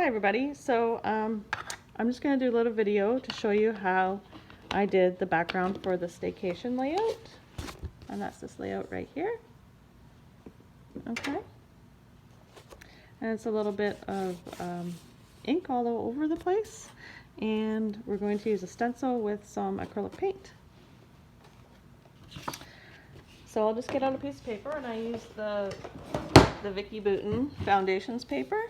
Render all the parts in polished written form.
Hi everybody, so I'm just going to do a little video to show you how I did the background for the Staycation layout, and that's this layout right here. Okay, and it's a little bit of ink all over the place, and we're going to use a stencil with some acrylic paint. So I'll just get out a piece of paper, and I use the Vicky Bouton Foundations paper.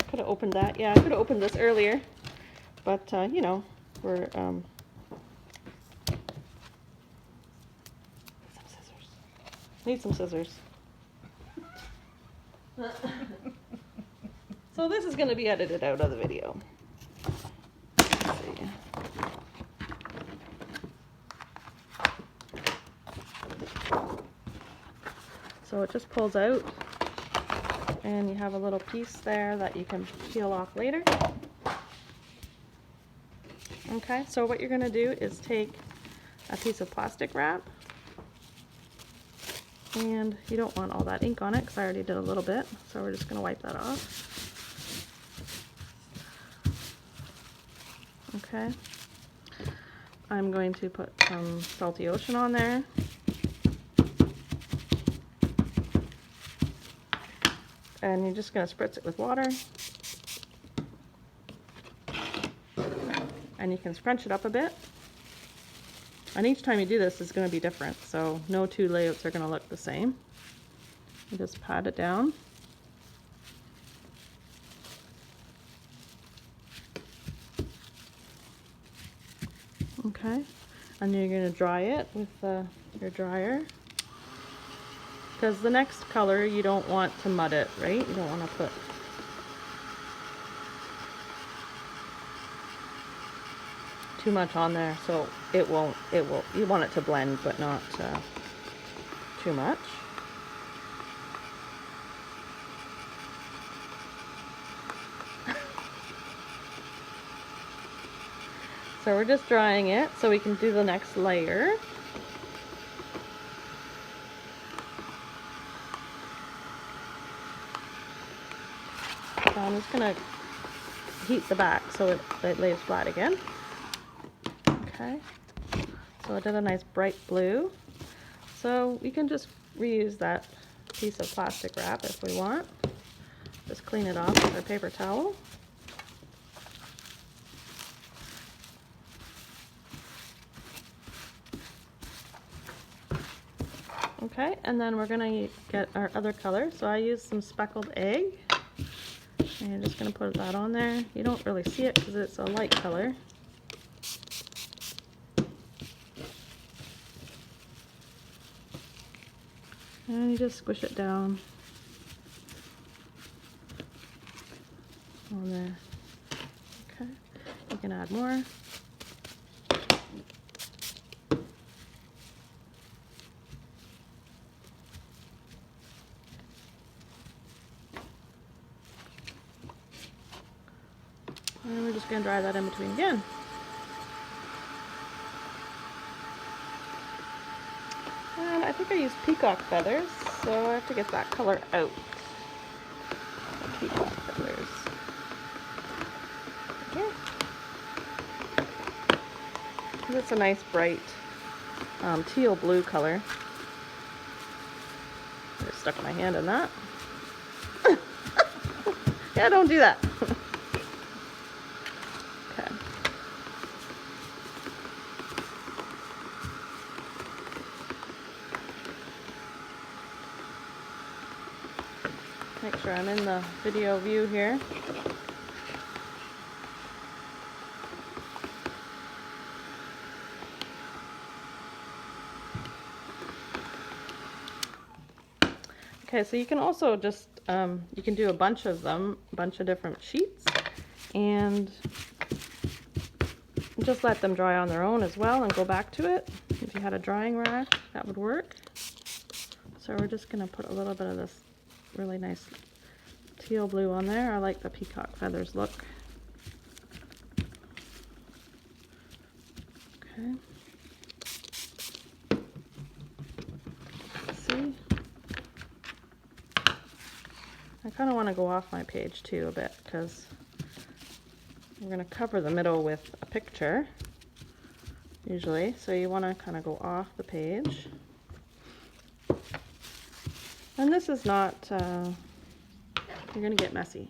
Could have opened that. Yeah, I could have opened this earlier, but you know, we're some scissors. Need some scissors. So this is going to be edited out of the video. Let's see. So it just pulls out, and you have a little piece there that you can peel off later. Okay, so what you're going to do is take a piece of plastic wrap, and you don't want all that ink on it because I already did a little bit, so we're just going to wipe that off. Okay, I'm going to put some Salty Ocean on there. And you're just going to spritz it with water. And you can scrunch it up a bit. And each time you do this is going to be different, so no two layouts are going to look the same. You just pat it down. Okay, and you're going to dry it with your dryer. Because the next color, you don't want to mud it, right? You don't want to put too much on there, so you want it to blend, but not too much. So we're just drying it so we can do the next layer. So I'm just going to heat the back so it lays flat again. Okay, so I did a nice bright blue. So we can just reuse that piece of plastic wrap if we want. Just clean it off with a paper towel. Okay, and then we're going to get our other color. So I used some speckled egg. And you're just going to put that on there. You don't really see it because it's a light color. And you just squish it down on there. Okay, you can add more. And we're just going to dry that in between again. And I think I used peacock feathers, so I have to get that color out. The peacock feathers. Okay. It's a nice bright teal blue color. I just stuck my hand in that. Yeah, don't do that. Make sure I'm in the video view here. Okay, so you can also just, you can do a bunch of them, a bunch of different sheets, and just let them dry on their own as well and go back to it. If you had a drying rack, that would work. So we're just going to put a little bit of this really nice teal blue on there. I like the peacock feathers look. Okay. kind of want to go off my page too a bit, because we're going to cover the middle with a picture usually, so you want to kind of go off the page. And this is not, you're going to get messy.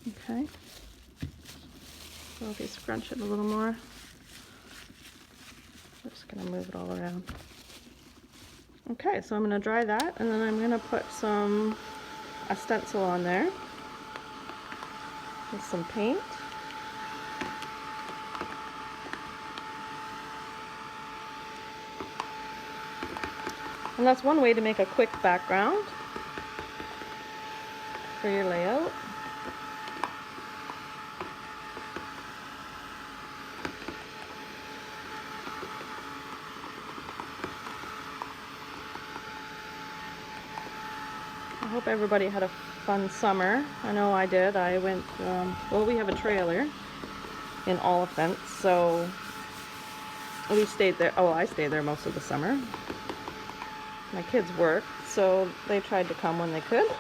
Okay, so if you scrunch it a little more, I'm just going to move it all around. Okay, so I'm going to dry that, and then I'm going to put a stencil on there with some paint. And that's one way to make a quick background for your layout. I hope everybody had a fun summer. I know I did. I went, well, we have a trailer in Oliphant, so we stayed there. Oh, I stayed there most of the summer. My kids worked, so they tried to come when they could.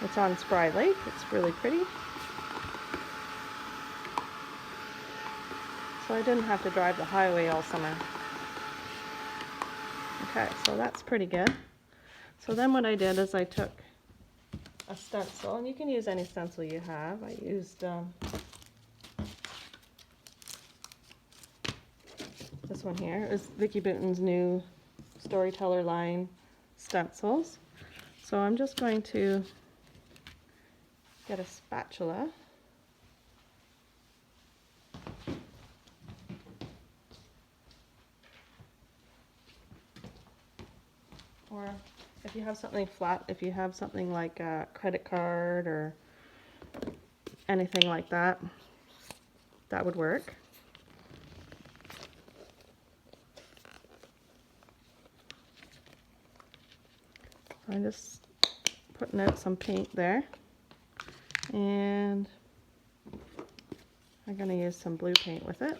It's on Spry Lake. It's really pretty. So I didn't have to drive the highway all summer. Okay, so that's pretty good. So then what I did is I took a stencil, and you can use any stencil you have. I used this one here. It's Vicki Booten's new Storyteller line stencils. So I'm just going to get a spatula. Or if you have something flat, if you have something like a credit card or anything like that, that would work. So I'm just putting out some paint there, and I'm going to use some blue paint with it.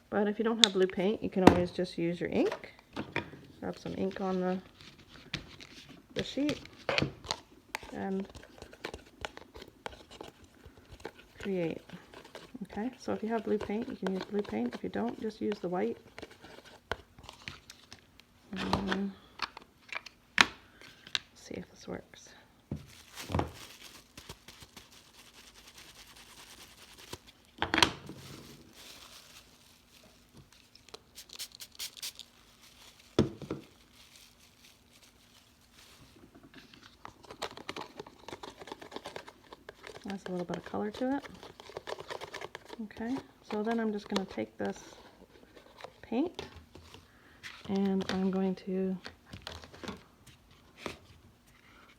But if you don't have blue paint, you can always just use your ink. Grab some ink on the sheet and create. Okay, so if you have blue paint, you can use blue paint. If you don't, just use the white. See if this works. Adds a little bit of color to it. Okay, so then I'm just going to take this paint and I'm going to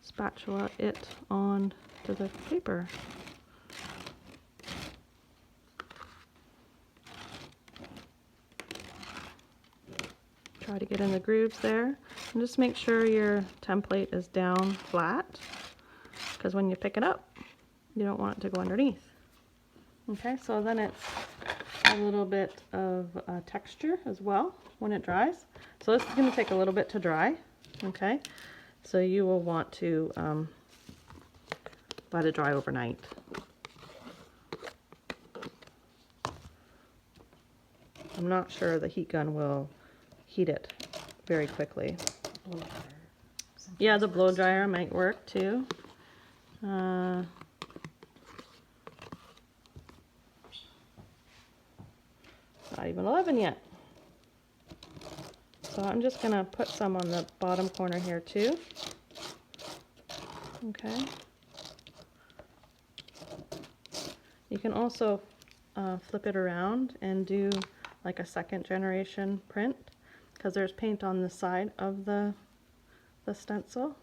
spatula it on to the paper. Try to get in the grooves there, and just make sure your template is down flat, because when you pick it up, you don't want it to go underneath. Okay, so then it's a little bit of texture as well when it dries. So this is going to take a little bit to dry. Okay, so you will want to let it dry overnight. I'm not sure the heat gun will heat it very quickly. Yeah, the blow dryer might work too. Not even 11 yet. So I'm just going to put some on the bottom corner here too. Okay. You can also flip it around and do like a second generation print, because there's paint on the side of the stencil.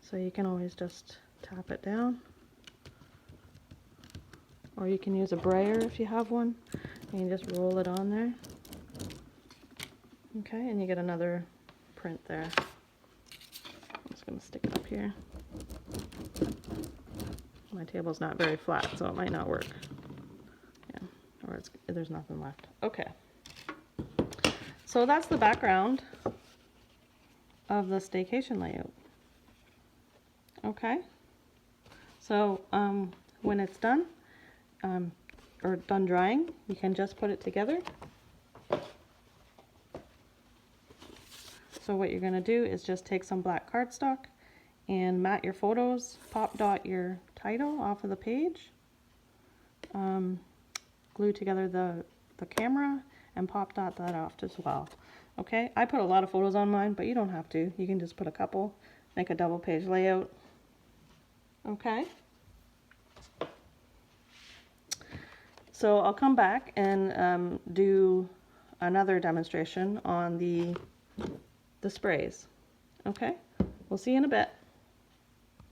So you can always just tap it down. Or you can use a brayer if you have one, and you just roll it on there. Okay, and you get another print there. I'm just going to stick it up here. My table's not very flat, so it might not work. Yeah, or there's nothing left. Okay. So that's the background of the staycation layout. Okay, so when it's done, or done drying, you can just put it together. So what you're going to do is just take some black cardstock and mat your photos, pop dot your title off of the page, glue together the camera, and pop dot that off as well. Okay, I put a lot of photos on mine, but you don't have to. You can just put a couple, make a double page layout. Okay. So I'll come back and do another demonstration on the sprays. Okay, we'll see you in a bit.